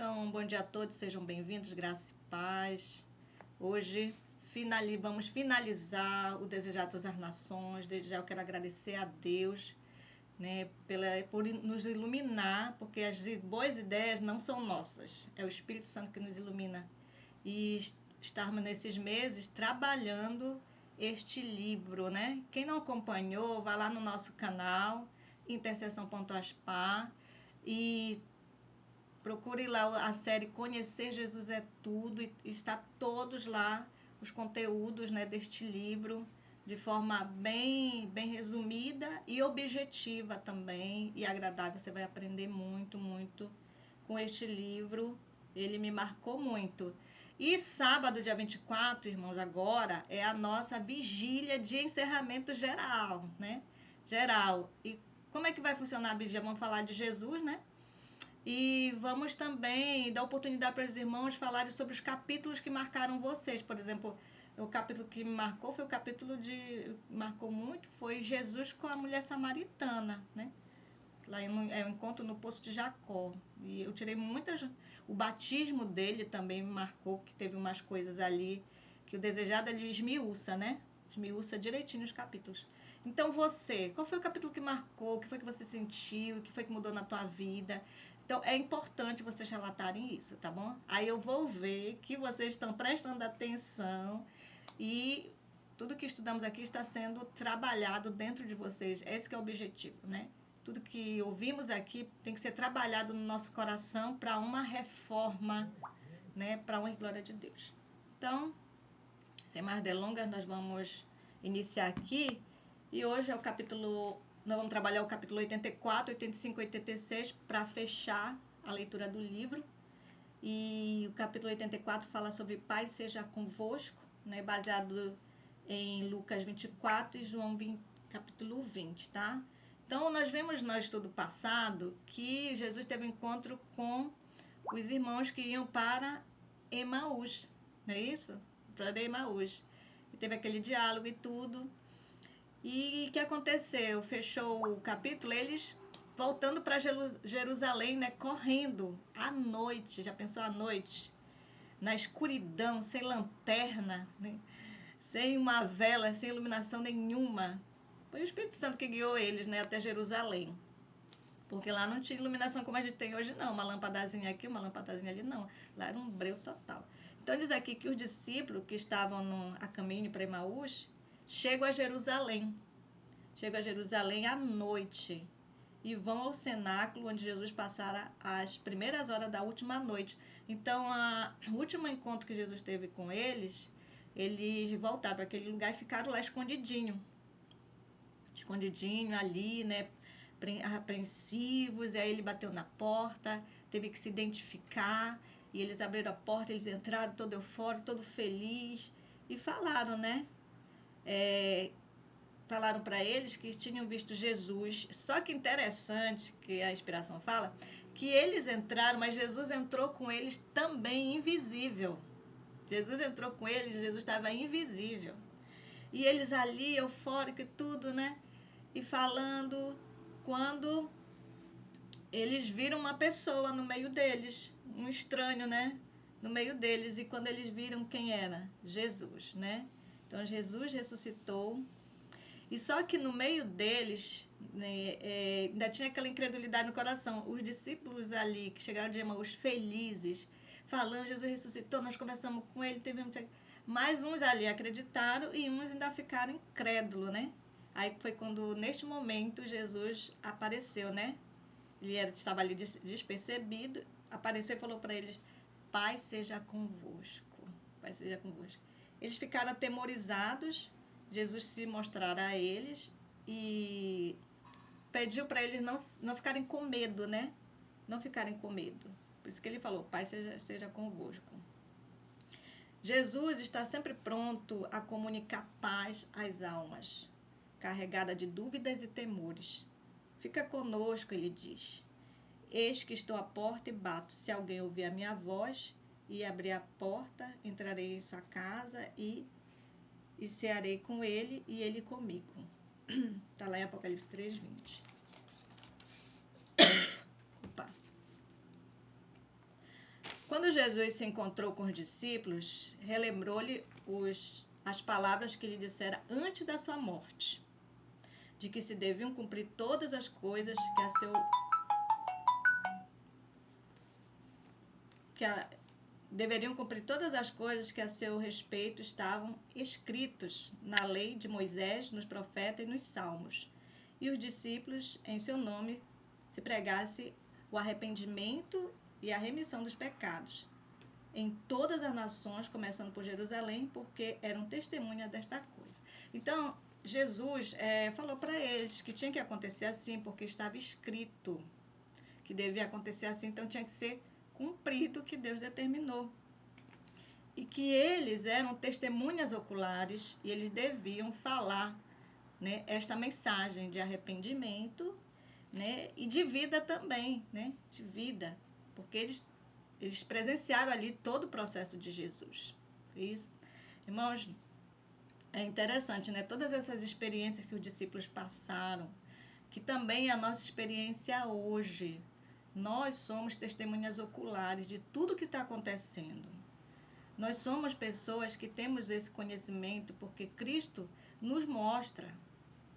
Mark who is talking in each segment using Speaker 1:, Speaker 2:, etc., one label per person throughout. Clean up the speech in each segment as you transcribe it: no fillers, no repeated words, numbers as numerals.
Speaker 1: Então, bom dia a todos, sejam bem-vindos, graça e paz. Hoje vamos finalizar o Desejar a Todas as Nações. Desde já eu quero agradecer a Deus, né, por nos iluminar, porque as boas ideias não são nossas, é o Espírito Santo que nos ilumina. E estarmos nesses meses trabalhando este livro, né? Quem não acompanhou, vá lá no nosso canal, intercessão.aspar, e procure lá a série Conhecer Jesus é Tudo, e está todos lá os conteúdos, né, deste livro, de forma bem resumida e objetiva também, e agradável. Você vai aprender muito com este livro. Ele me marcou muito. E sábado, dia 24, irmãos, agora é a nossa vigília de encerramento geral, né? Geral. E como é que vai funcionar a vigília? Vamos falar de Jesus, né? E vamos também dar oportunidade para os irmãos falarem sobre os capítulos que marcaram vocês. Por exemplo, o capítulo que me marcou foi o capítulo marcou muito, foi Jesus com a mulher samaritana, né? Lá é um encontro no Poço de Jacó. E eu tirei muitas... O batismo dele também me marcou, que teve umas coisas ali que o desejado ele esmiuça, né? Esmiuça direitinho os capítulos. Então você, qual foi o capítulo que marcou? O que foi que você sentiu? O que foi que mudou na tua vida? Então é importante vocês relatarem isso, tá bom? Aí eu vou ver que vocês estão prestando atenção e tudo que estudamos aqui está sendo trabalhado dentro de vocês. Esse que é o objetivo, né? Tudo que ouvimos aqui tem que ser trabalhado no nosso coração para uma reforma, né? Para a honra e glória de Deus. Então, sem mais delongas, nós vamos iniciar aqui. E hoje é o capítulo... Nós vamos trabalhar o capítulo 84, 85 e 86 para fechar a leitura do livro. E o capítulo 84 fala sobre Paz seja convosco, né? Baseado em Lucas 24 e João 20, capítulo 20, tá? Então, nós vimos no estudo passado que Jesus teve um encontro com os irmãos que iam para Emaús, não é isso? Para Emaús. E teve aquele diálogo e tudo. E o que aconteceu? Fechou o capítulo, eles voltando para Jerusalém, né? Correndo à noite, já pensou à noite? Na escuridão, sem lanterna, né? Sem uma vela, sem iluminação nenhuma. Foi o Espírito Santo que guiou eles, né, até Jerusalém. Porque lá não tinha iluminação como a gente tem hoje, não. Uma lâmpadazinha aqui, uma lâmpadazinha ali, não. Lá era um breu total. Então diz aqui que os discípulos que estavam a caminho para Emaús chegam a Jerusalém. Chegam a Jerusalém à noite e vão ao cenáculo onde Jesus passara as primeiras horas da última noite. Então, o último encontro que Jesus teve com eles voltaram para aquele lugar e ficaram lá escondidinho ali, né, apreensivos. E aí ele bateu na porta, teve que se identificar, e eles abriram a porta, eles entraram todo eufórico, todo feliz, e falaram, né, falaram para eles que tinham visto Jesus. Só que interessante que a inspiração fala que eles entraram, mas Jesus entrou com eles também invisível. Jesus entrou com eles, Jesus estava invisível. E eles ali, eufóricos e tudo, né? E falando, quando eles viram uma pessoa no meio deles, um estranho, né? No meio deles. E quando eles viram quem era? Jesus, né? Então Jesus ressuscitou. E só que no meio deles, né, ainda tinha aquela incredulidade no coração. Os discípulos ali, que chegaram de Emaús felizes, falando, Jesus ressuscitou, nós conversamos com ele, teve muita... Mas uns ali acreditaram e uns ainda ficaram incrédulos, né? Aí foi quando, neste momento, Jesus apareceu, né? Estava ali despercebido, apareceu e falou para eles, paz seja convosco, paz seja convosco. Eles ficaram atemorizados. Jesus se mostrará a eles e pediu para eles não ficarem com medo, né? Não ficarem com medo. Por isso que ele falou, Pai seja convosco. Jesus está sempre pronto a comunicar paz às almas, carregada de dúvidas e temores. Fica conosco, ele diz. Eis que estou à porta e bato. Se alguém ouvir a minha voz e abrir a porta, entrarei em sua casa e cearei com ele e ele comigo. Está lá em Apocalipse 3:20. Opa. Quando Jesus se encontrou com os discípulos, relembrou-lhe as palavras que ele dissera antes da sua morte, de que se deviam cumprir todas as coisas deveriam cumprir todas as coisas que a seu respeito estavam escritos na lei de Moisés, nos profetas e nos salmos. E os discípulos, em seu nome, se pregasse o arrependimento e a remissão dos pecados em todas as nações, começando por Jerusalém, porque eram testemunhas desta coisa. Então, Jesus falou para eles que tinha que acontecer assim, porque estava escrito que devia acontecer assim, então tinha que ser cumprido o que Deus determinou. E que eles eram testemunhas oculares e eles deviam falar, né, esta mensagem de arrependimento, né, e de vida também, né, de vida, porque eles presenciaram ali todo o processo de Jesus. Isso. Irmãos, é interessante, né? Todas essas experiências que os discípulos passaram, que também é a nossa experiência hoje. Nós somos testemunhas oculares de tudo que está acontecendo. Nós somos pessoas que temos esse conhecimento porque Cristo nos mostra,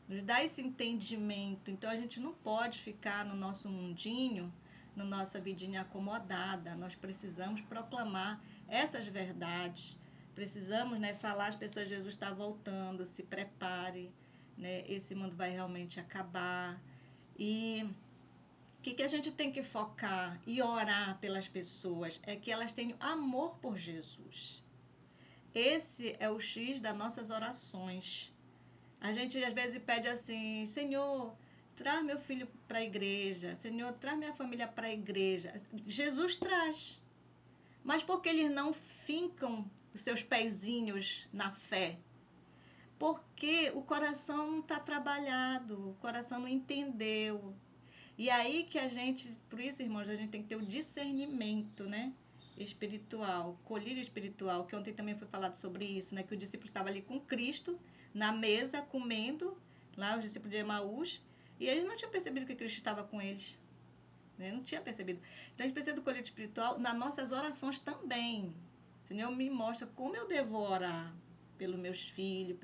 Speaker 1: nos dá esse entendimento. Então a gente não pode ficar no nosso mundinho, na nossa vidinha acomodada. Nós precisamos proclamar essas verdades. Precisamos, né, falar às pessoas: Jesus está voltando, se prepare, né, esse mundo vai realmente acabar. E o que a gente tem que focar e orar pelas pessoas é que elas tenham amor por Jesus. Esse é o X das nossas orações. A gente às vezes pede assim: Senhor, traz meu filho para a igreja. Senhor, traz minha família para a igreja. Jesus traz. Mas por que eles não fincam os seus pezinhos na fé? Porque o coração não está trabalhado, o coração não entendeu. E aí que a gente, por isso, irmãos, a gente tem que ter o discernimento, né? Espiritual, colírio espiritual, que ontem também foi falado sobre isso, né? Que o discípulo estava ali com Cristo, na mesa, comendo, lá os discípulos de Emaús, e eles não tinham percebido que Cristo estava com eles. Né? Não tinha percebido. Então a gente precisa do colírio espiritual nas nossas orações também. O Senhor me mostra como eu devo orar pelos meus filhos,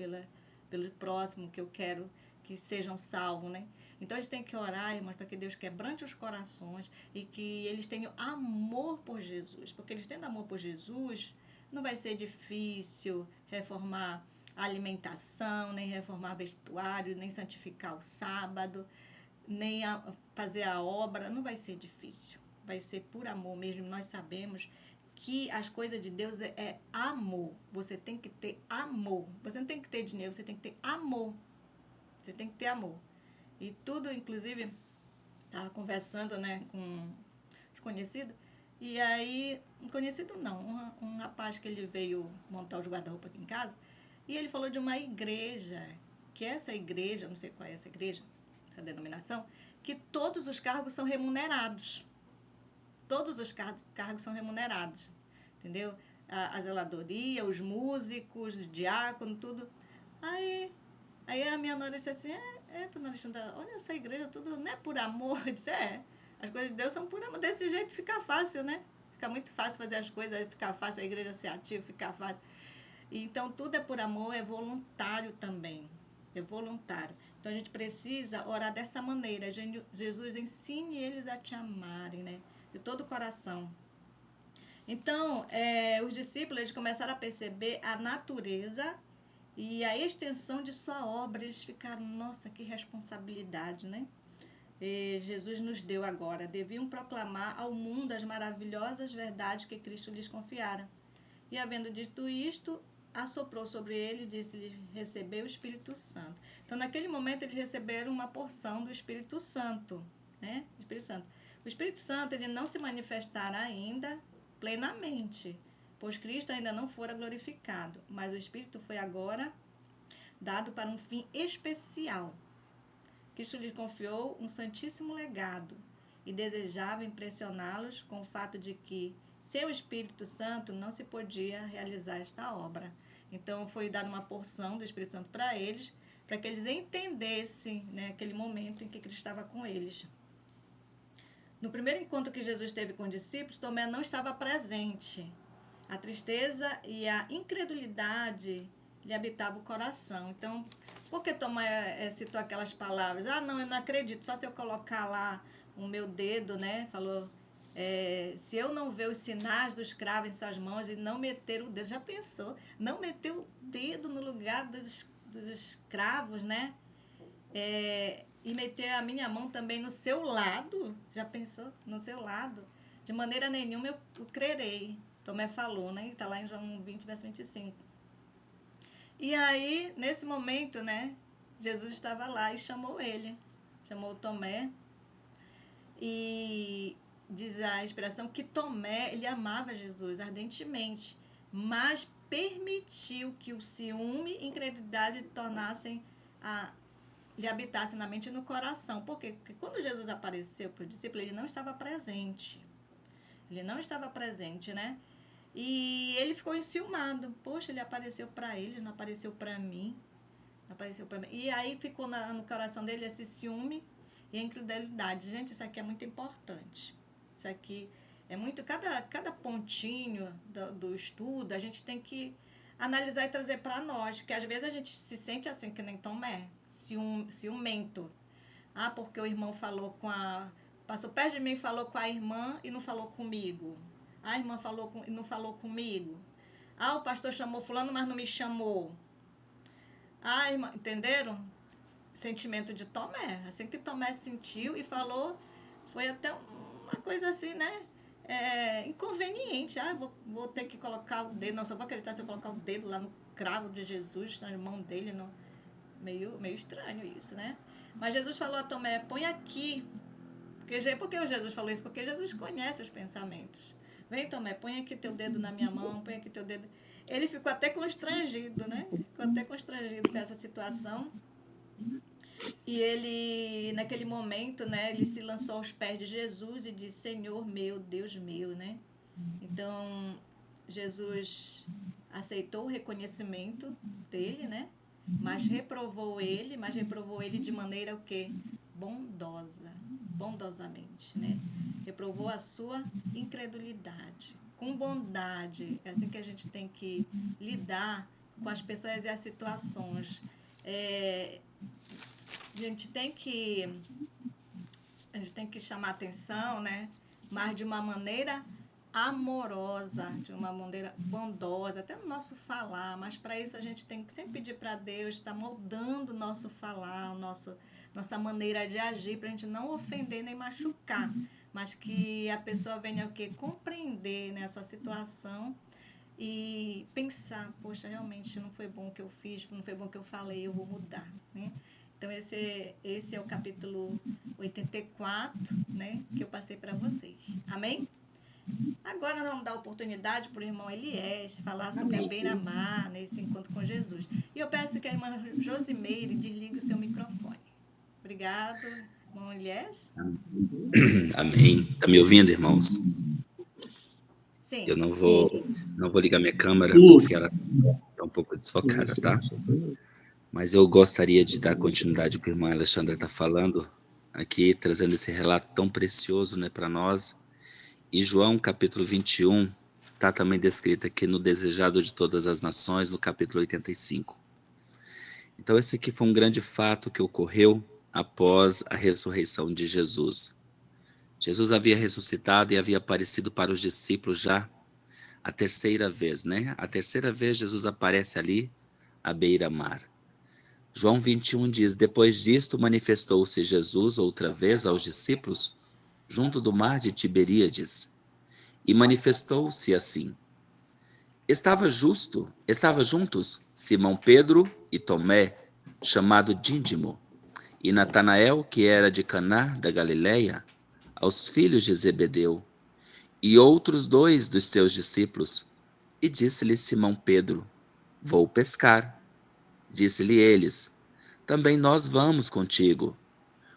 Speaker 1: pelo próximo que eu quero que sejam salvos, né? Então a gente tem que orar, irmãos, para que Deus quebrante os corações e que eles tenham amor por Jesus. Porque eles tendo amor por Jesus, não vai ser difícil reformar a alimentação, nem reformar vestuário, nem santificar o sábado, nem fazer a obra. Não vai ser difícil. Vai ser por amor mesmo. Nós sabemos que as coisas de Deus é amor. Você tem que ter amor. Você não tem que ter dinheiro, você tem que ter amor. Você tem que ter amor. E tudo, inclusive, estava conversando, né, com os conhecidos, e aí, um conhecido não, um rapaz que ele veio montar os guarda-roupa aqui em casa, e ele falou de uma igreja, que essa igreja, não sei qual é essa igreja, essa denominação, que todos os cargos são remunerados. Todos os cargos são remunerados, entendeu? A zeladoria, os músicos, o diácono, tudo. Aí a minha nora disse assim: dona Alexandra, olha essa igreja, tudo não é por amor. Eu disse: as coisas de Deus são por amor. Desse jeito fica fácil, né? Fica muito fácil fazer as coisas, fica fácil a igreja ser ativa, fica fácil. Então tudo é por amor, é voluntário também. É voluntário. Então a gente precisa orar dessa maneira. Jesus, ensine eles a te amarem, né? De todo o coração. Então, os discípulos eles começaram a perceber a natureza e a extensão de sua obra. Eles ficaram: nossa, que responsabilidade, né? E Jesus nos deu agora. Deviam proclamar ao mundo as maravilhosas verdades que Cristo lhes confiara. E havendo dito isto, assoprou sobre ele e disse-lhe: recebeu o Espírito Santo. Então, naquele momento, eles receberam uma porção do Espírito Santo, né? Espírito Santo. O Espírito Santo ele não se manifestará ainda plenamente, pois Cristo ainda não fora glorificado, mas o Espírito foi agora dado para um fim especial. Cristo lhe confiou um santíssimo legado e desejava impressioná-los com o fato de que sem o Espírito Santo não se podia realizar esta obra. Então foi dada uma porção do Espírito Santo para eles, para que eles entendessem, né, aquele momento em que Cristo estava com eles. No primeiro encontro que Jesus teve com os discípulos, Tomé não estava presente. A tristeza e a incredulidade lhe habitavam o coração. Então, por que Tomé citou aquelas palavras? Ah, não, eu não acredito, só se eu colocar lá o meu dedo, né? Falou, se eu não ver os sinais dos cravos em suas mãos e não meter o dedo, já pensou? Não meter o dedo no lugar dos cravos, né? E meter a minha mão também no seu lado, já pensou? No seu lado. De maneira nenhuma eu crerei. Tomé falou, né? Está lá em João 20, verso 25. E aí, nesse momento, né? Jesus estava lá e chamou ele. Chamou Tomé. E diz a expressão que Tomé, ele amava Jesus ardentemente, mas permitiu que o ciúme e incredulidade tornassem lhe habitasse na mente e no coração. Por quê? Porque quando Jesus apareceu para o discípulo, ele não estava presente. Ele não estava presente, né? E ele ficou enciumado. Poxa, ele apareceu para ele, não apareceu para mim. Não apareceu para mim. E aí ficou no coração dele esse ciúme e a incredulidade. Gente, isso aqui é muito importante. Isso aqui é muito... Cada pontinho do estudo, a gente tem que analisar e trazer para nós. Que às vezes a gente se sente assim, que nem Tomé, ciumento. Ah, porque o irmão falou passou perto de mim e falou com a irmã e não falou comigo. A irmã falou e não falou comigo. Ah, o pastor chamou fulano, mas não me chamou. Ah, irmã, entenderam? Sentimento de Tomé. Assim que Tomé sentiu e falou, foi até uma coisa assim, né? Inconveniente. Ah, vou ter que colocar o dedo. Não, só vou acreditar se eu colocar o dedo lá no cravo de Jesus, na mão dele. Meio estranho isso, né? Mas Jesus falou a Tomé, põe aqui. Por que Jesus falou isso? Porque Jesus conhece os pensamentos. Vem, Tomé, põe aqui teu dedo na minha mão, põe aqui teu dedo. Ele ficou até constrangido, né? Ficou até constrangido com essa situação. E ele, naquele momento, né, ele se lançou aos pés de Jesus e disse, Senhor meu, Deus meu, né? Então, Jesus aceitou o reconhecimento dele, né? Mas reprovou ele de maneira o quê? Bondosa, bondosamente, né? Reprovou a sua incredulidade. Com bondade, é assim que a gente tem que lidar com as pessoas e as situações. A gente tem que chamar atenção, né? Mas de uma maneira amorosa, de uma maneira bondosa, até no nosso falar, mas para isso a gente tem que sempre pedir para Deus estar moldando o nosso falar, nossa maneira de agir, para a gente não ofender nem machucar, mas que a pessoa venha o quê? Compreender, né, a sua situação e pensar, poxa, realmente não foi bom o que eu fiz, não foi bom o que eu falei, eu vou mudar, né? Então, esse é o capítulo 84, né, que eu passei para vocês. Amém? Agora nós vamos dar oportunidade para o irmão Eliés falar sobre a beira-mar, nesse encontro com Jesus. E eu peço que a irmã Josimeire desligue o seu microfone. Obrigado, irmão Eliés.
Speaker 2: Amém. Tá me ouvindo, irmãos?
Speaker 1: Sim.
Speaker 2: Eu não vou ligar minha câmera porque ela tá um pouco desfocada, tá? Mas eu gostaria de dar continuidade ao que o irmão Alexandre está falando aqui, trazendo esse relato tão precioso, né, para nós. E João, capítulo 21, está também descrito aqui no Desejado de Todas as Nações, no capítulo 85. Então esse aqui foi um grande fato que ocorreu após a ressurreição de Jesus. Jesus havia ressuscitado e havia aparecido para os discípulos já a terceira vez, né? A terceira vez Jesus aparece ali à beira-mar. João 21 diz, depois disto manifestou-se Jesus outra vez aos discípulos junto do mar de Tiberíades e manifestou-se assim. Estava juntos Simão Pedro e Tomé, chamado Dídimo, e Natanael, que era de Caná da Galileia, aos filhos de Zebedeu, e outros 2 dos seus discípulos. E disse-lhe Simão Pedro, vou pescar. Disse-lhe eles, também nós vamos contigo.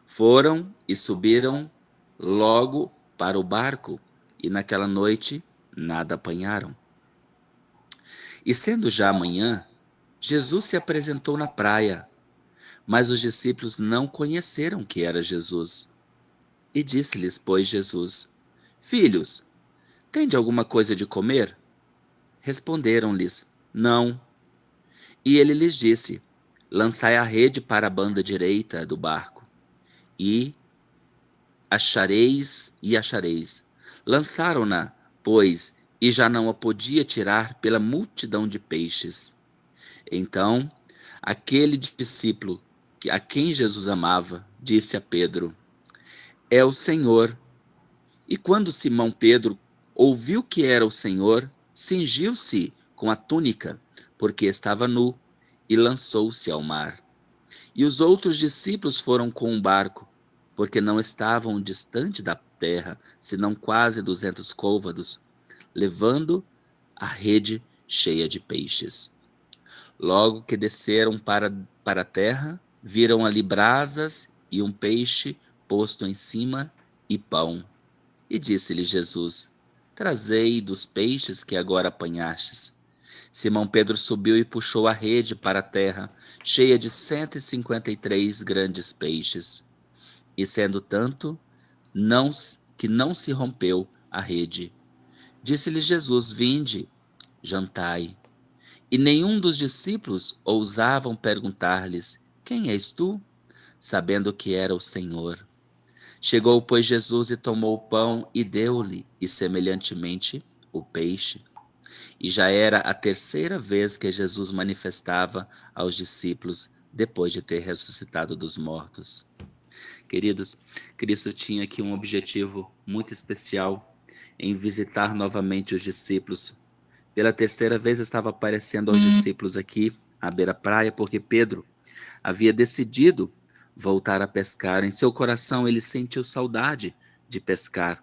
Speaker 2: Foram e subiram logo para o barco, e naquela noite nada apanharam. E sendo já amanhã, Jesus se apresentou na praia, mas os discípulos não conheceram que era Jesus. E disse-lhes, pois, Jesus: Filhos, tende alguma coisa de comer? Responderam-lhes: Não. E ele lhes disse: Lançai a rede para a banda direita do barco, e achareis. Lançaram-na, pois, e já não a podia tirar pela multidão de peixes. Então, aquele discípulo a quem Jesus amava, disse a Pedro: É o Senhor. E quando Simão Pedro ouviu que era o Senhor, cingiu-se com a túnica, porque estava nu, e lançou-se ao mar. E os outros discípulos foram com o barco, porque não estavam distante da terra, senão quase 200 côvados, levando a rede cheia de peixes. Logo que desceram para a terra, viram ali brasas e um peixe posto em cima e pão. E disse-lhe Jesus: Trazei dos peixes que agora apanhastes. Simão Pedro subiu e puxou a rede para a terra, cheia de 153 grandes peixes. E sendo tanto, que não se rompeu a rede. Disse-lhe Jesus: Vinde, jantai. E nenhum dos discípulos ousavam perguntar-lhes: Quem és tu? Sabendo que era o Senhor. Chegou, pois, Jesus e tomou o pão e deu-lhe, e semelhantemente o peixe. E já era a terceira vez que Jesus manifestava aos discípulos, depois de ter ressuscitado dos mortos. Queridos, Cristo tinha aqui um objetivo muito especial em visitar novamente os discípulos. Pela terceira vez estava aparecendo aos discípulos aqui à beira-praia, porque Pedro havia decidido voltar a pescar. Em seu coração ele sentiu saudade de pescar.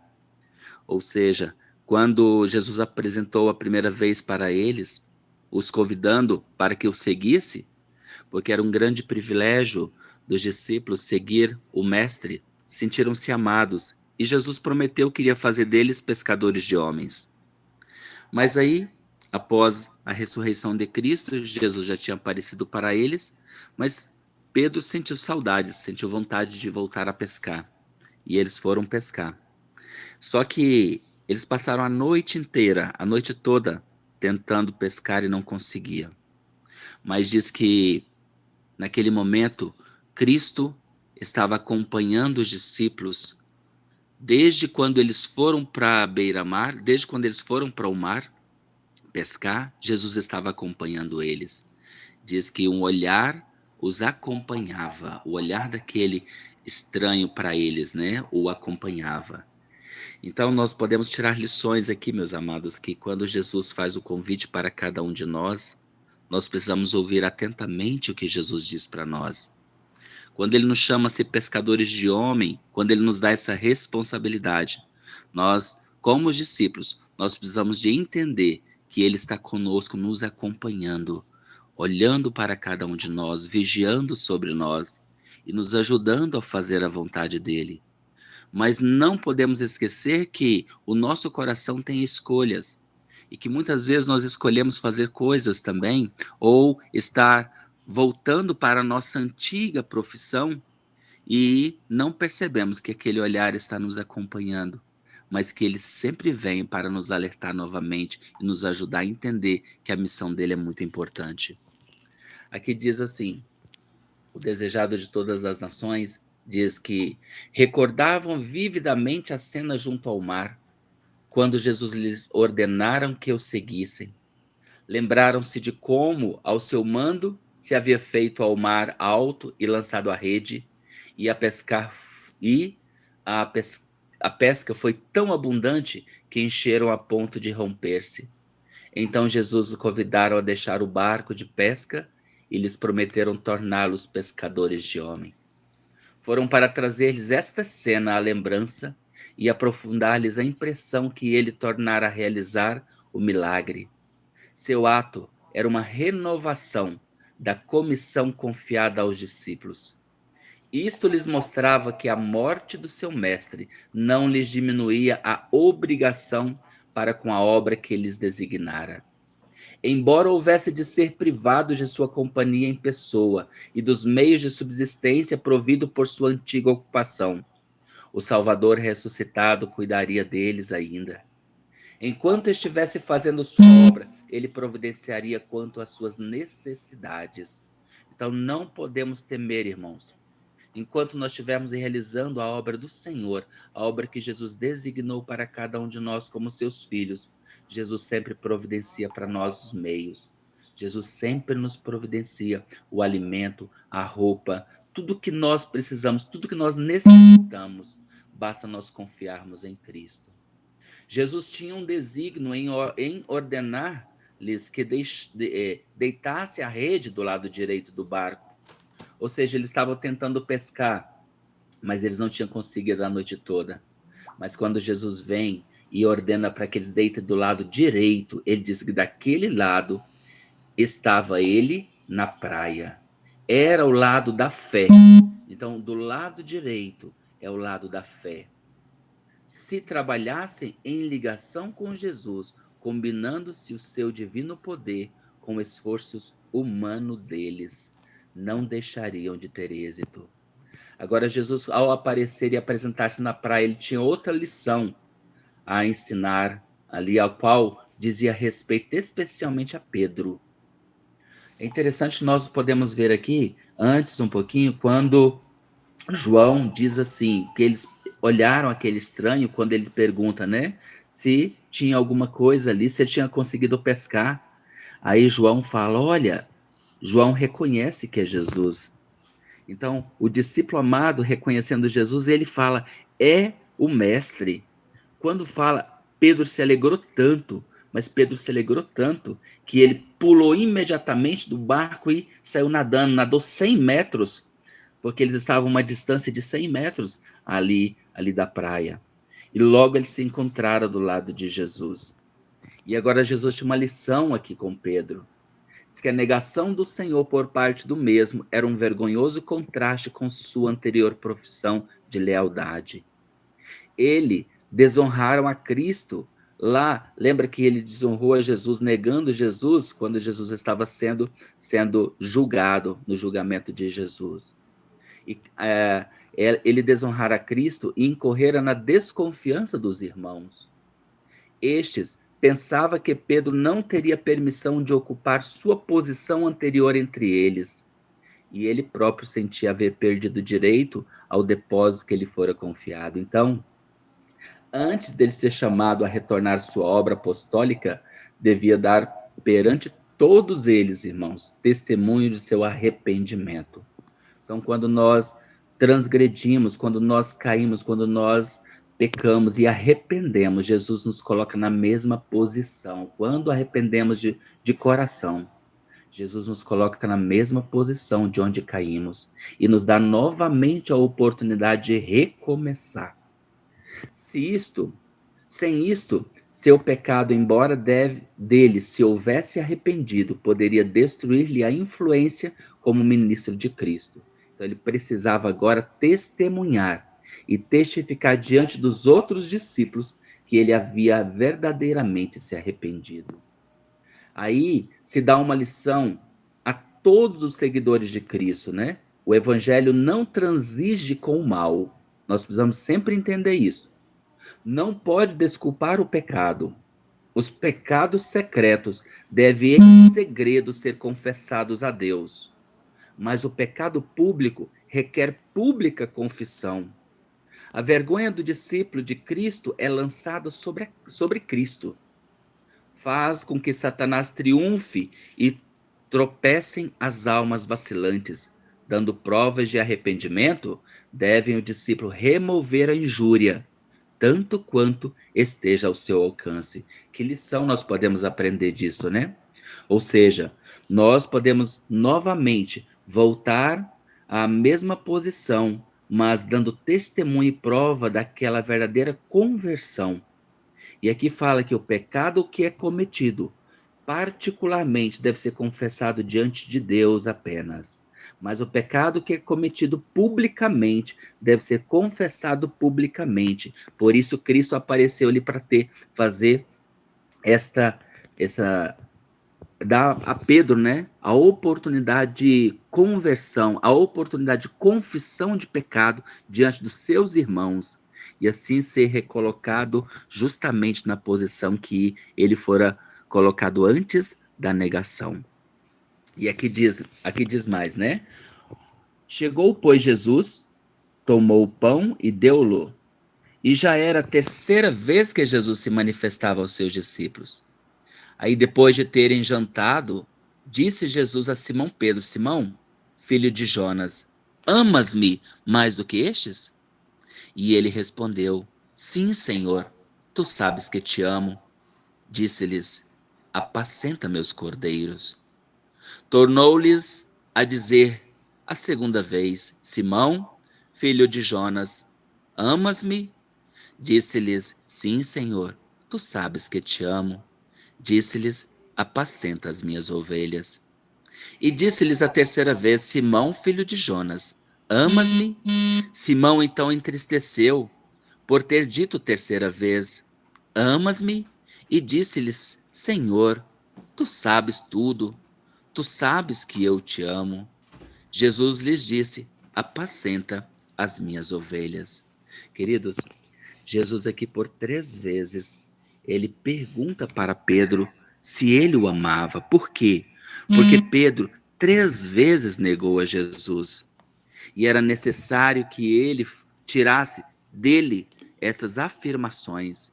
Speaker 2: Ou seja, quando Jesus apresentou a primeira vez para eles, os convidando para que o seguisse, porque era um grande privilégio dos discípulos seguir o Mestre, sentiram-se amados, e Jesus prometeu que iria fazer deles pescadores de homens. Mas aí, após a ressurreição de Cristo, Jesus já tinha aparecido para eles, mas Pedro sentiu saudades, sentiu vontade de voltar a pescar, e eles foram pescar. Só que eles passaram a noite inteira, a noite toda, tentando pescar e não conseguiam. Mas diz que, naquele momento, Cristo estava acompanhando os discípulos desde quando eles foram para a beira-mar, desde quando eles foram para o mar pescar, Jesus estava acompanhando eles. Diz que um olhar os acompanhava, o olhar daquele estranho para eles, né, o acompanhava. Então nós podemos tirar lições aqui, meus amados, que quando Jesus faz o convite para cada um de nós, nós precisamos ouvir atentamente o que Jesus diz para nós. Quando ele nos chama a ser pescadores de homem, quando ele nos dá essa responsabilidade, nós, como os discípulos, nós precisamos de entender que ele está conosco, nos acompanhando, olhando para cada um de nós, vigiando sobre nós e nos ajudando a fazer a vontade dele. Mas não podemos esquecer que o nosso coração tem escolhas e que muitas vezes nós escolhemos fazer coisas também ou estar voltando para a nossa antiga profissão e não percebemos que aquele olhar está nos acompanhando, mas que ele sempre vem para nos alertar novamente e nos ajudar a entender que a missão dele é muito importante. Aqui diz assim: o desejado de todas as nações diz que recordavam vividamente a cena junto ao mar, quando Jesus lhes ordenaram que o seguissem. Lembraram-se de como, ao seu mando, se havia feito ao mar alto e lançado a rede, e a pescar e a, pes, a pesca foi tão abundante que encheram a ponto de romper-se. Então Jesus os convidaram a deixar o barco de pesca e lhes prometeram torná-los pescadores de homem. Foram para trazer-lhes esta cena à lembrança e aprofundar-lhes a impressão que ele tornara a realizar o milagre. Seu ato era uma renovação da comissão confiada aos discípulos. Isto lhes mostrava que a morte do seu mestre não lhes diminuía a obrigação para com a obra que lhes designara. Embora houvesse de ser privados de sua companhia em pessoa e dos meios de subsistência provido por sua antiga ocupação, O Salvador ressuscitado cuidaria deles ainda. Enquanto estivesse fazendo sua obra, ele providenciaria quanto às suas necessidades. Então não podemos temer, irmãos. Enquanto nós estivermos realizando a obra do Senhor, a obra que Jesus designou para cada um de nós como seus filhos, Jesus sempre providencia para nós os meios. Jesus sempre nos providencia o alimento, a roupa, tudo que nós precisamos, tudo que nós necessitamos. Basta nós confiarmos em Cristo. Jesus tinha um desígnio em ordenar-lhes que deitasse a rede do lado direito do barco. Ou seja, eles estavam tentando pescar, mas eles não tinham conseguido a noite toda. Mas quando Jesus vem e ordena para que eles deitem do lado direito, ele diz que daquele lado estava ele na praia. Era o lado da fé. Então, do lado direito é o lado da fé. Se trabalhassem em ligação com Jesus, combinando-se o seu divino poder com o esforço humano deles, não deixariam de ter êxito. Agora, Jesus, ao aparecer e apresentar-se na praia, ele tinha outra lição a ensinar ali, ao qual dizia respeito especialmente a Pedro. É interessante, nós podemos ver aqui, antes um pouquinho, quando João diz assim, que eles olharam aquele estranho quando ele pergunta, né, se tinha alguma coisa ali, se ele tinha conseguido pescar. Aí João fala, olha, João reconhece que é Jesus. Então, o discípulo amado, reconhecendo Jesus, ele fala, é o mestre. Quando fala, Pedro se alegrou tanto, mas Pedro se alegrou tanto, que ele pulou imediatamente do barco e saiu nadando, nadou 100 metros, porque eles estavam a uma distância de 100 metros ali da praia. E logo eles se encontraram do lado de Jesus. E agora Jesus tinha uma lição aqui com Pedro. Diz que a negação do Senhor por parte do mesmo era um vergonhoso contraste com sua anterior profissão de lealdade. Ele desonraram a Cristo lá. Lembra que ele desonrou a Jesus, negando Jesus, quando Jesus estava sendo julgado no julgamento de Jesus. E, ele desonrar a Cristo e incorrera na desconfiança dos irmãos. Estes pensava que Pedro não teria permissão de ocupar sua posição anterior entre eles, e ele próprio sentia haver perdido direito ao depósito que lhe fora confiado. Então, antes dele ser chamado a retornar sua obra apostólica, devia dar perante todos eles, irmãos, testemunho de seu arrependimento. Então, quando nós transgredimos, quando nós caímos, quando nós pecamos e arrependemos, Jesus nos coloca na mesma posição. Quando arrependemos de coração, Jesus nos coloca na mesma posição de onde caímos e nos dá novamente a oportunidade de recomeçar. Sem isto, seu pecado, embora dele se houvesse arrependido, poderia destruir-lhe a influência como ministro de Cristo. Então ele precisava agora testemunhar e testificar diante dos outros discípulos que ele havia verdadeiramente se arrependido. Aí se dá uma lição a todos os seguidores de Cristo, né? O evangelho não transige com o mal. Nós precisamos sempre entender isso. Não pode desculpar o pecado. Os pecados secretos devem em segredo ser confessados a Deus. Mas o pecado público requer pública confissão. A vergonha do discípulo de Cristo é lançada sobre Cristo. Faz com que Satanás triunfe e tropecem as almas vacilantes. Dando provas de arrependimento, devem o discípulo remover a injúria, tanto quanto esteja ao seu alcance. Que lição nós podemos aprender disso, né? Ou seja, nós podemos novamente voltar à mesma posição, mas dando testemunho e prova daquela verdadeira conversão. E aqui fala que o pecado que é cometido, particularmente, deve ser confessado diante de Deus apenas. Mas o pecado que é cometido publicamente deve ser confessado publicamente. Por isso Cristo apareceu ali para fazer essa dá a Pedro, né, a oportunidade de conversão, a oportunidade de confissão de pecado diante dos seus irmãos e assim ser recolocado justamente na posição que ele fora colocado antes da negação. E aqui diz mais, né? Chegou, pois, Jesus, tomou o pão e deu-lo. E já era a terceira vez que Jesus se manifestava aos seus discípulos. Aí, depois de terem jantado, disse Jesus a Simão Pedro: Simão, filho de Jonas, amas-me mais do que estes? E ele respondeu: Sim, Senhor, tu sabes que te amo. Disse-lhes: Apacenta meus cordeiros. Tornou-lhes a dizer a segunda vez: Simão, filho de Jonas, amas-me? Disse-lhes: Sim, Senhor, tu sabes que te amo. Disse-lhes: Apacenta as minhas ovelhas. E disse-lhes a terceira vez: Simão, filho de Jonas, amas-me? Simão então entristeceu por ter dito terceira vez: Amas-me? E disse-lhes: Senhor, tu sabes tudo, tu sabes que eu te amo. Jesus lhes disse: Apacenta as minhas ovelhas. Queridos, Jesus aqui por 3 vezes, ele pergunta para Pedro se ele o amava. Por quê? Porque Pedro 3 vezes negou a Jesus. E era necessário que ele tirasse dele essas afirmações.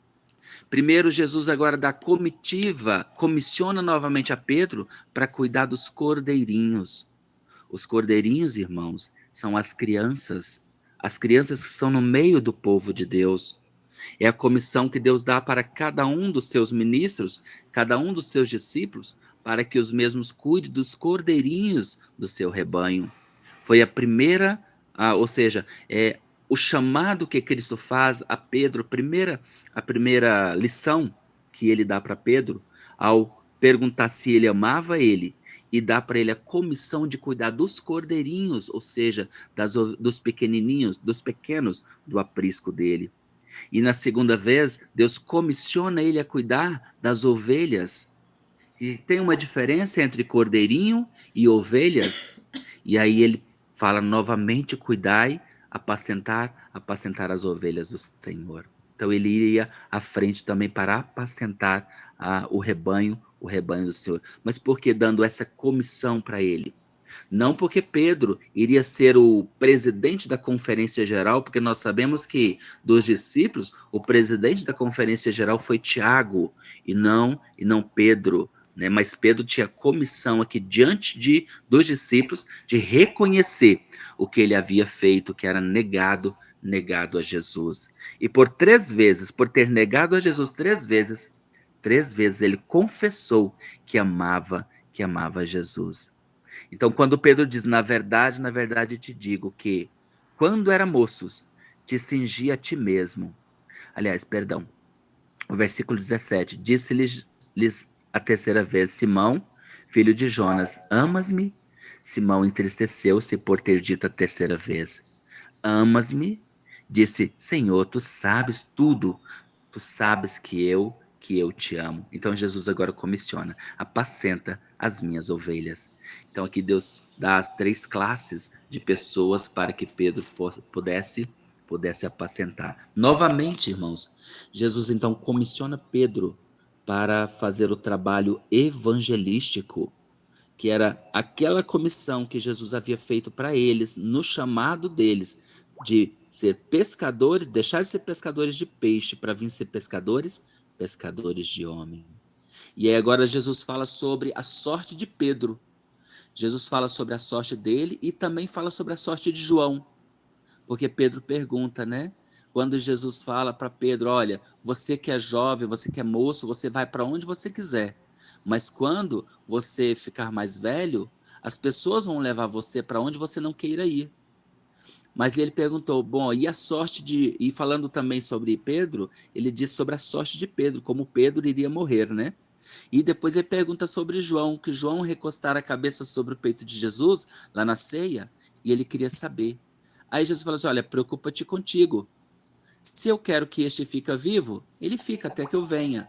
Speaker 2: Primeiro, Jesus agora dá comitiva, comissiona novamente a Pedro para cuidar dos cordeirinhos. Os cordeirinhos, irmãos, são as crianças que estão no meio do povo de Deus. É a comissão que Deus dá para cada um dos seus ministros, cada um dos seus discípulos, para que os mesmos cuide dos cordeirinhos do seu rebanho. Foi a primeira, ou seja, é o chamado que Cristo faz a Pedro, a primeira lição que ele dá para Pedro, ao perguntar se ele amava ele e dá para ele a comissão de cuidar dos cordeirinhos, ou seja, dos pequenininhos, dos pequenos do aprisco dele. E na segunda vez, Deus comissiona ele a cuidar das ovelhas. E tem uma diferença entre cordeirinho e ovelhas. E aí ele fala novamente: cuidai, apacentar as ovelhas do Senhor. Então ele iria à frente também para apacentar o rebanho do Senhor. Mas por que dando essa comissão para ele? Não porque Pedro iria ser o presidente da Conferência Geral, porque nós sabemos que dos discípulos, o presidente da Conferência Geral foi Tiago e não Pedro, né? Mas Pedro tinha comissão aqui diante dos discípulos de reconhecer o que ele havia feito, que era negado a Jesus. E por 3 vezes, por ter negado a Jesus 3 vezes ele confessou que amava Jesus. Então, quando Pedro diz, na verdade te digo que, quando era moços, te cingia a ti mesmo. Aliás, perdão, o versículo 17, disse-lhes a terceira vez: Simão, filho de Jonas, amas-me? Simão entristeceu-se por ter dito a terceira vez: Amas-me? Disse: Senhor, tu sabes tudo, tu sabes que eu te amo. Então Jesus agora comissiona: apacenta as minhas ovelhas. Então aqui Deus dá as 3 classes de pessoas para que Pedro pudesse apacentar. Novamente, irmãos, Jesus então comissiona Pedro para fazer o trabalho evangelístico, que era aquela comissão que Jesus havia feito para eles, no chamado deles de ser pescadores, deixar de ser pescadores de peixe para vir ser pescadores de homem. E aí agora Jesus fala sobre a sorte de Pedro. Jesus fala sobre a sorte dele e também fala sobre a sorte de João. Porque Pedro pergunta, né? Quando Jesus fala para Pedro: olha, você que é jovem, você que é moço, você vai para onde você quiser. Mas quando você ficar mais velho, as pessoas vão levar você para onde você não queira ir. Mas ele perguntou: bom, e a sorte de... E falando também sobre Pedro, ele disse sobre a sorte de Pedro, como Pedro iria morrer, né? E depois ele pergunta sobre João, que João recostara a cabeça sobre o peito de Jesus, lá na ceia, e ele queria saber. Aí Jesus falou assim: olha, preocupa-te contigo. Se eu quero que este fica vivo, ele fica até que eu venha.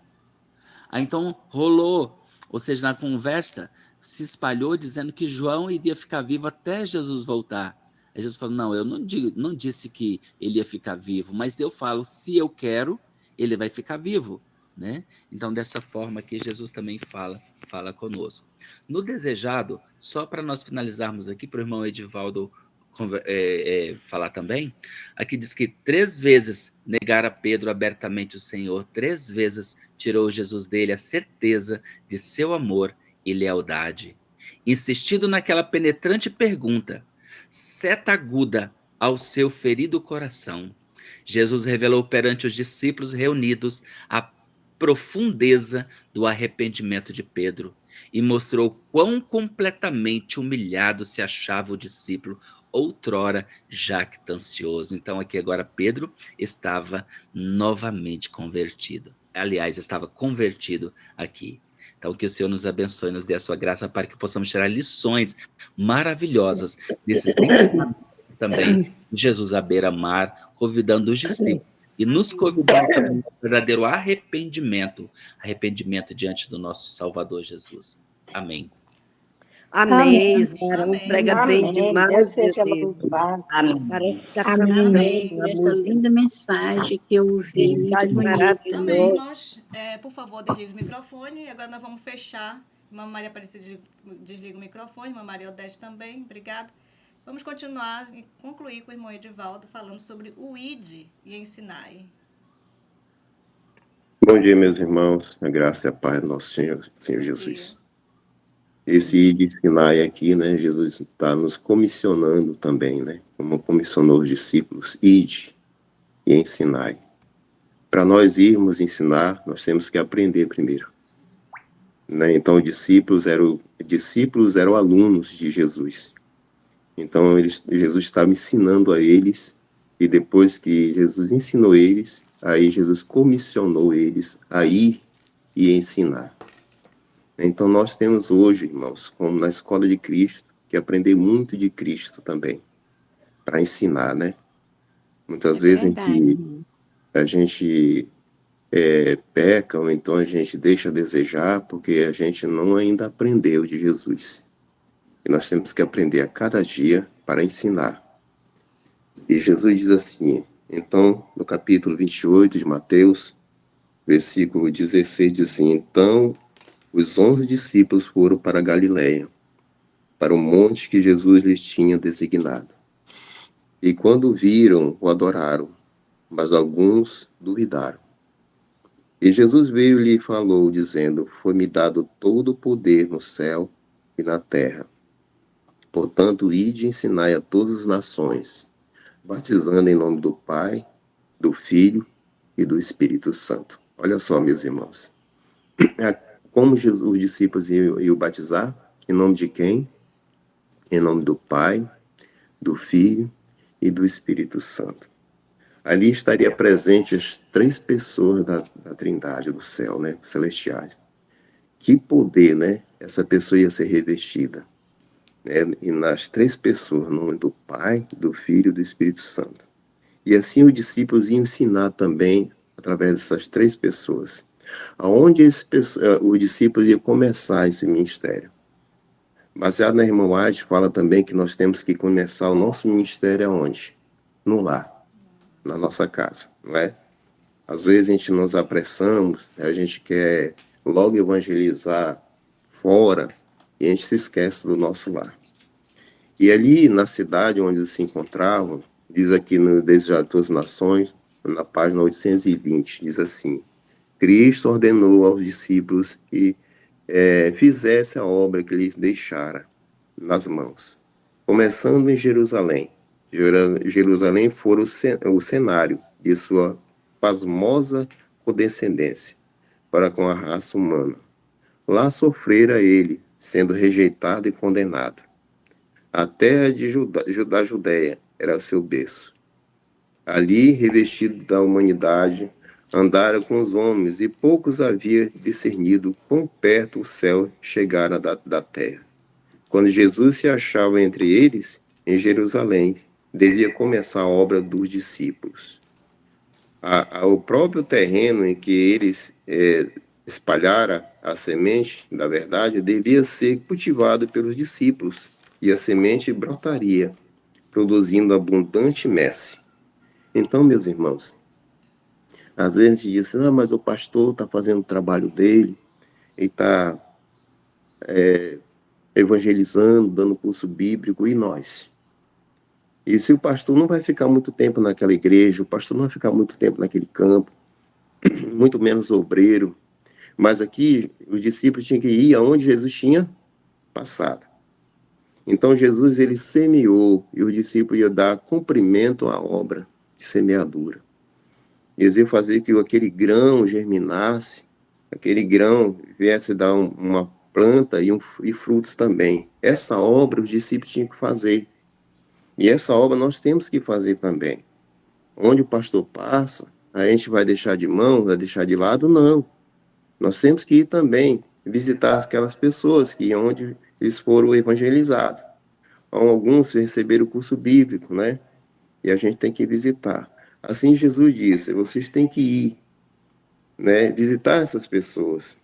Speaker 2: Aí então rolou Ou seja, na conversa, se espalhou dizendo que João iria ficar vivo até Jesus voltar. Aí Jesus falou, não, eu não disse que ele ia ficar vivo, mas eu falo, se eu quero, ele vai ficar vivo, né? Então, dessa forma aqui, Jesus também fala conosco. No desejado, só para nós finalizarmos aqui, para o irmão Edivaldo falar também, aqui diz que 3 vezes negara Pedro abertamente o Senhor, 3 vezes tirou Jesus dele a certeza de seu amor e lealdade, insistindo naquela penetrante pergunta, seta aguda ao seu ferido coração. Jesus revelou perante os discípulos reunidos a profundeza do arrependimento de Pedro e mostrou quão completamente humilhado se achava o discípulo outrora jactancioso. Então aqui agora Pedro estava novamente convertido. Aliás, estava convertido aqui. Então que o Senhor nos abençoe, nos dê a sua graça para que possamos tirar lições maravilhosas desses ensinamentos também de Jesus à beira-mar, convidando os discípulos e nos convidar para um verdadeiro arrependimento diante do nosso Salvador Jesus. Amém.
Speaker 3: Amém,
Speaker 1: Amém.
Speaker 3: prega bem demais.
Speaker 4: Deus seja louvado.
Speaker 3: Parece que está
Speaker 4: Amém.
Speaker 3: cantando a
Speaker 4: Essa
Speaker 3: música.
Speaker 4: linda mensagem que eu ouvi.
Speaker 3: Mensagem
Speaker 4: Muito bonita.
Speaker 1: Amém,
Speaker 3: maravilhosa.
Speaker 1: irmãos. Por favor, desligue o microfone. E agora nós vamos fechar. Irmã Maria Aparecida desliga o microfone. Irmã Maria Odete também. Obrigada. Vamos continuar e concluir com o irmão Edivaldo falando sobre o Ide e Ensinai.
Speaker 5: Bom dia, meus irmãos. A graça e a paz do nosso Senhor Jesus. Esse Ide e Ensinai aqui, né? Jesus está nos comissionando também, né? Como comissionou os discípulos, Ide e Ensinai. Para nós irmos ensinar, nós temos que aprender primeiro. Né? Então, discípulos eram alunos de Jesus. Então, Jesus estava ensinando a eles, e depois que Jesus ensinou eles, aí Jesus comissionou eles a ir e ensinar. Então, nós temos hoje, irmãos, como na Escola de Cristo, que aprender muito de Cristo também, para ensinar, né? Muitas vezes a gente peca, ou então a gente deixa a desejar, porque a gente não ainda aprendeu de Jesus. E nós temos que aprender a cada dia para ensinar. E Jesus diz assim, então, no capítulo 28 de Mateus, versículo 16, diz assim, então os 11 discípulos foram para Galiléia, para o monte que Jesus lhes tinha designado. E quando viram, o adoraram, mas alguns duvidaram. E Jesus veio e lhe falou, dizendo, foi-me dado todo o poder no céu e na terra. Portanto, ide e ensinai a todas as nações, batizando em nome do Pai, do Filho e do Espírito Santo. Olha só, meus irmãos. Como os discípulos iam batizar? Em nome de quem? Em nome do Pai, do Filho e do Espírito Santo. Ali estaria presente as 3 pessoas da Trindade do céu, né? Celestiais. Que poder, né? Essa pessoa ia ser revestida. E nas 3 pessoas, no nome do Pai, do Filho e do Espírito Santo. E assim os discípulos iam ensinar também, através dessas 3 pessoas, aonde os discípulos iam começar esse ministério. Baseado na irmã White, fala também que nós temos que começar o nosso ministério aonde? No lar, na nossa casa, não é? Às vezes a gente nos apressamos, a gente quer logo evangelizar fora, e a gente se esquece do nosso lar. E ali na cidade onde eles se encontravam, diz aqui no Desejado de Todas as Nações, na página 820, diz assim, Cristo ordenou aos discípulos que fizesse a obra que lhes deixara nas mãos. Começando em Jerusalém. Jerusalém fora o cenário de sua pasmosa condescendência para com a raça humana. Lá sofrera ele, sendo rejeitado e condenado. A terra da Judéia era seu berço. Ali, revestido da humanidade, andara com os homens, e poucos havia discernido quão perto o céu chegara da terra. Quando Jesus se achava entre eles, em Jerusalém, devia começar a obra dos discípulos. O próprio terreno em que eles espalhara a semente da verdade devia ser cultivado pelos discípulos, e a semente brotaria, produzindo abundante messe. Então, meus irmãos, às vezes a gente diz assim, mas o pastor está fazendo o trabalho dele, ele está evangelizando, dando curso bíblico, e nós? E se o pastor não vai ficar muito tempo naquela igreja, o pastor não vai ficar muito tempo naquele campo, muito menos obreiro, mas aqui os discípulos tinham que ir aonde Jesus tinha passado. Então Jesus, ele semeou, e os discípulos iam dar cumprimento à obra de semeadura. Eles iam fazer que aquele grão germinasse, aquele grão viesse dar uma planta e frutos também. Essa obra os discípulos tinham que fazer. E essa obra nós temos que fazer também. Onde o pastor passa, a gente vai deixar de mão, vai deixar de lado? Não. Nós temos que ir também visitar aquelas pessoas que onde eles foram evangelizados. Alguns receberam o curso bíblico, né? E a gente tem que visitar. Assim Jesus disse, vocês têm que ir, né? Visitar essas pessoas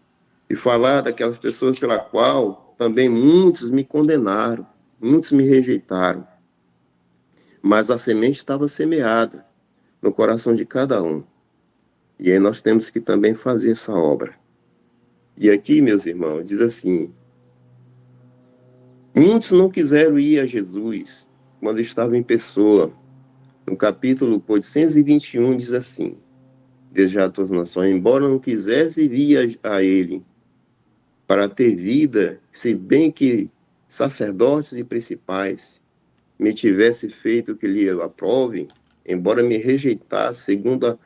Speaker 5: e falar daquelas pessoas pela qual também muitos me condenaram, muitos me rejeitaram. Mas a semente estava semeada no coração de cada um. E aí nós temos que também fazer essa obra. E aqui, meus irmãos, diz assim, muitos não quiseram ir a Jesus quando estava em pessoa. No capítulo 821 diz assim, desejar todas as nações, embora não quisesse vir a ele para ter vida, se bem que sacerdotes e principais me tivesse feito que lhe aprove, embora me rejeitasse segundo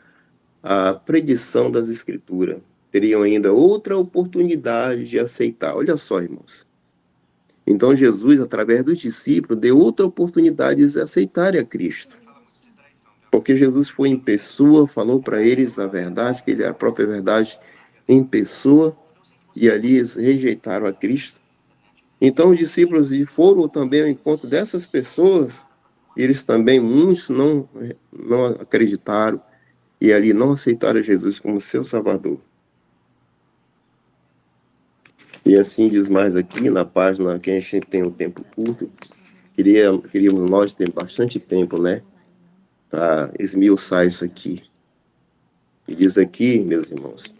Speaker 5: a predição das Escrituras, teriam ainda outra oportunidade de aceitar. Olha só, irmãos. Então Jesus, através dos discípulos, deu outra oportunidade de aceitarem a Cristo. Porque Jesus foi em pessoa, falou para eles a verdade, que ele é a própria verdade em pessoa, e ali eles rejeitaram a Cristo. Então os discípulos foram também ao encontro dessas pessoas, e eles também, muitos não acreditaram, e ali não aceitaram Jesus como seu Salvador. E assim diz mais aqui na página, que a gente tem um tempo curto, queríamos nós ter bastante tempo, né, para esmiuçar isso aqui. E diz aqui, meus irmãos,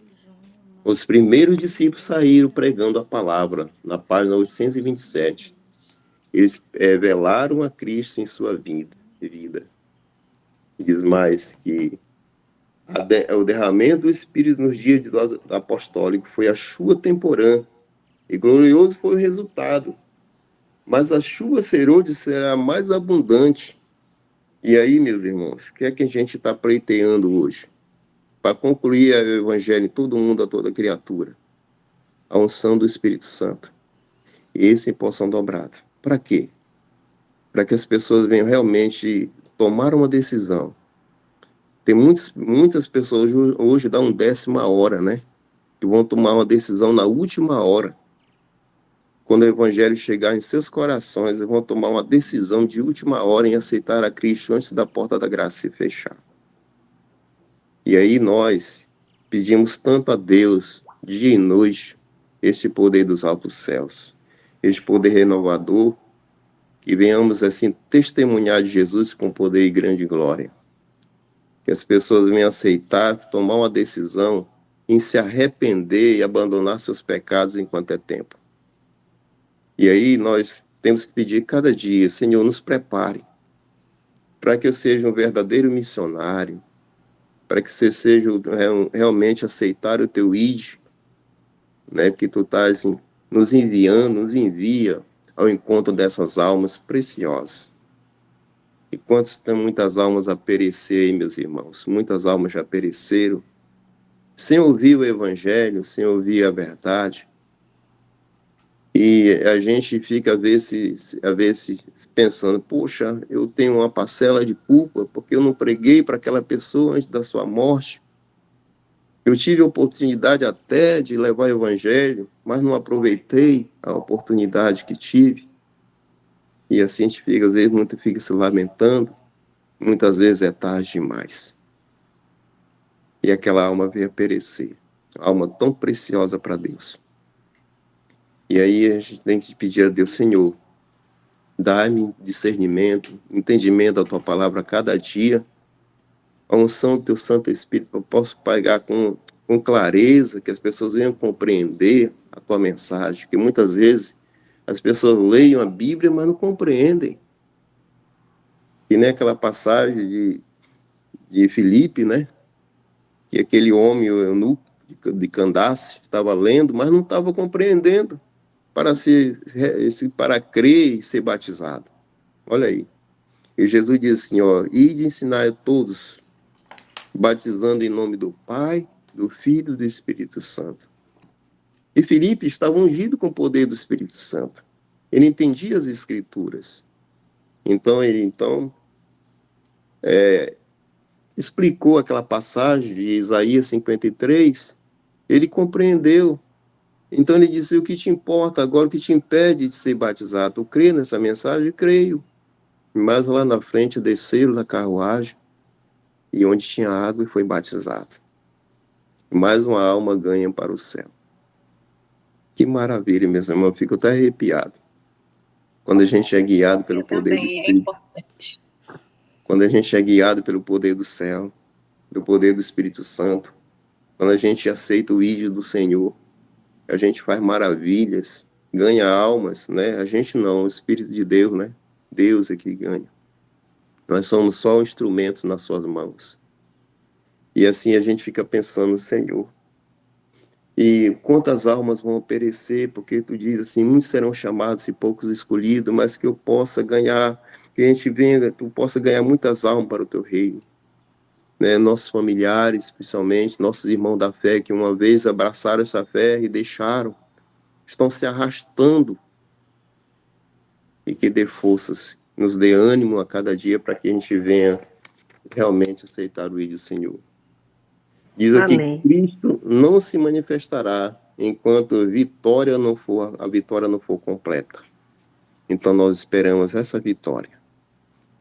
Speaker 5: os primeiros discípulos saíram pregando a palavra, na página 827. Eles velaram a Cristo em sua vida. Diz mais que o derramamento do Espírito nos dias apostólicos foi a chuva temporã, e glorioso foi o resultado. Mas a chuva serôdia será mais abundante. E aí, meus irmãos, o que é que a gente está pleiteando hoje? Para concluir o evangelho em todo mundo, a toda criatura. A unção do Espírito Santo. E esse em porção dobrada. Para quê? Para que as pessoas venham realmente tomar uma decisão. Tem muitas pessoas hoje dão 10ª hora, né? Que vão tomar uma decisão na última hora. Quando o evangelho chegar em seus corações, eles vão tomar uma decisão de última hora em aceitar a Cristo antes da porta da graça se fechar. E aí nós pedimos tanto a Deus, dia e noite, este poder dos altos céus, este poder renovador, que venhamos assim testemunhar de Jesus com poder e grande glória. Que as pessoas venham aceitar, tomar uma decisão em se arrepender e abandonar seus pecados enquanto é tempo. E aí nós temos que pedir cada dia, Senhor, nos prepare para que eu seja um verdadeiro missionário, para que você seja realmente aceitar o teu ID, né, que tu estás nos envia ao encontro dessas almas preciosas. E quantos tem muitas almas a perecer aí, meus irmãos? Muitas almas já pereceram, sem ouvir o evangelho, sem ouvir a verdade. E a gente fica, às vezes, pensando, poxa, eu tenho uma parcela de culpa, porque eu não preguei para aquela pessoa antes da sua morte. Eu tive a oportunidade até de levar o evangelho, mas não aproveitei a oportunidade que tive. E assim a gente fica, às vezes, muito fica se lamentando, muitas vezes é tarde demais. E aquela alma vem a perecer. alma tão preciosa para Deus. E aí a gente tem que pedir a Deus, Senhor, dá-me discernimento, entendimento da tua palavra a cada dia, a unção do teu Santo Espírito, eu posso pregar com clareza, que as pessoas venham compreender a tua mensagem, que muitas vezes as pessoas leiam a Bíblia, mas não compreendem. E nem aquela passagem de Filipe, né? Que aquele homem, o eunuco de Candace, estava lendo, mas não estava compreendendo para crer e ser batizado. Olha aí. E Jesus diz assim, ó, ide ensinar a todos, batizando em nome do Pai, do Filho e do Espírito Santo. E Filipe estava ungido com o poder do Espírito Santo. Ele entendia as Escrituras. Então, ele explicou aquela passagem de Isaías 53, ele compreendeu. Então ele disse, o que te importa agora, o que te impede de ser batizado? Tu crê nessa mensagem? Creio. Mas lá na frente desceram da carruagem, e onde tinha água, e foi batizado. Mais uma alma ganha para o céu. Que maravilha, meus irmãos, eu fico até arrepiado. Quando a gente é guiado pelo poder do Espírito.
Speaker 4: É importante.
Speaker 5: Quando a gente é guiado pelo poder do céu, pelo poder do Espírito Santo, quando a gente aceita o ídolo do Senhor, a gente faz maravilhas, ganha almas, né? A gente não, o Espírito de Deus, né? Deus é que ganha. Nós somos só instrumentos nas suas mãos. E assim a gente fica pensando, Senhor, e quantas almas vão perecer, porque tu diz assim, muitos serão chamados e poucos escolhidos, mas que eu possa ganhar, que a gente venha, tu possa ganhar muitas almas para o teu reino. Né? Nossos familiares, principalmente, nossos irmãos da fé, que uma vez abraçaram essa fé e deixaram, estão se arrastando. E que dê forças, nos dê ânimo a cada dia para que a gente venha realmente aceitar o ídolo do Senhor. Diz aqui
Speaker 3: Amém.
Speaker 5: que Cristo não se manifestará enquanto a vitória não for completa. Então nós esperamos essa vitória.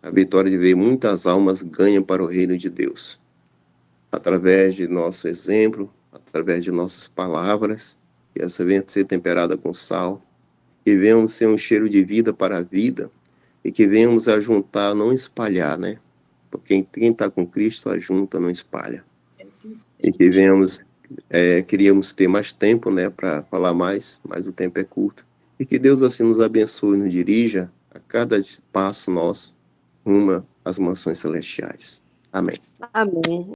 Speaker 5: A vitória de ver muitas almas ganham para o reino de Deus. Através de nosso exemplo, através de nossas palavras, que essa venha ser temperada com sal, que venhamos ser um cheiro de vida para a vida, e que venhamos a juntar, não espalhar, né? Porque quem está com Cristo ajunta, não espalha. E que venhamos, queríamos ter mais tempo, né, para falar mais, mas o tempo é curto. E que Deus assim nos abençoe e nos dirija a cada passo nosso rumo às mansões celestiais. Amém.
Speaker 3: Amém.